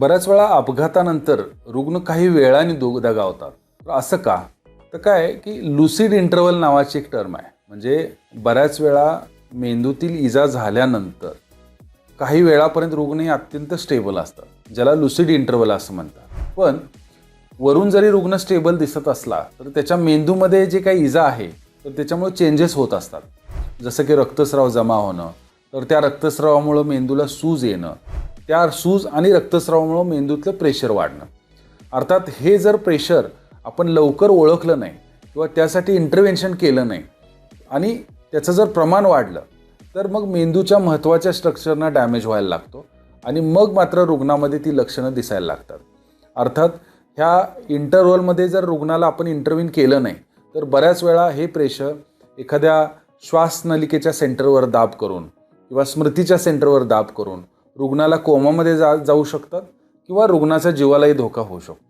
बऱ्याच वेळा अपघातानंतर रुग्ण काही वेळाने दगावतात. तर असं का? तर काय आहे की लुसिड इंटरव्हल नावाची एक टर्म आहे. म्हणजे बऱ्याच वेळा मेंदूतील इजा झाल्यानंतर काही वेळापर्यंत रुग्ण हे अत्यंत स्टेबल असतात, ज्याला लुसिड इंटरव्हल असं म्हणतात. पण वरून जरी रुग्ण स्टेबल दिसत असला तर त्याच्या मेंदूमध्ये जे काही इजा आहे तर त्याच्यामुळे चेंजेस होत असतात. जसं की रक्तस्राव जमा होणं, तर त्या रक्तस्रावामुळं मेंदूला सूज येणं, त्या सूज आणि रक्तस्रावामुळं मेंदूतलं प्रेशर वाढणं. अर्थात हे जर प्रेशर आपण लवकर ओळखलं नाही किंवा त्यासाठी इंटरव्हेन्शन केलं नाही आणि त्याचं जर प्रमाण वाढलं तर मग मेंदूच्या महत्त्वाच्या स्ट्रक्चरना डॅमेज व्हायला लागतो आणि मग मात्र रुग्णामध्ये ती लक्षणं दिसायला लागतात. अर्थात ह्या इंटरव्हलमध्ये जर रुग्णाला आपण इंटरव्हीन केलं नाही तर बऱ्याच वेळा हे प्रेशर एखाद्या श्वासनलिकेच्या सेंटरवर दाब करून किंवा स्मृतीच्या सेंटरवर दाब करून रुग्णाला कोमामध्ये जाऊ शकतात किंवा रुग्णाच्या जीवालाही धोका होऊ शकतो.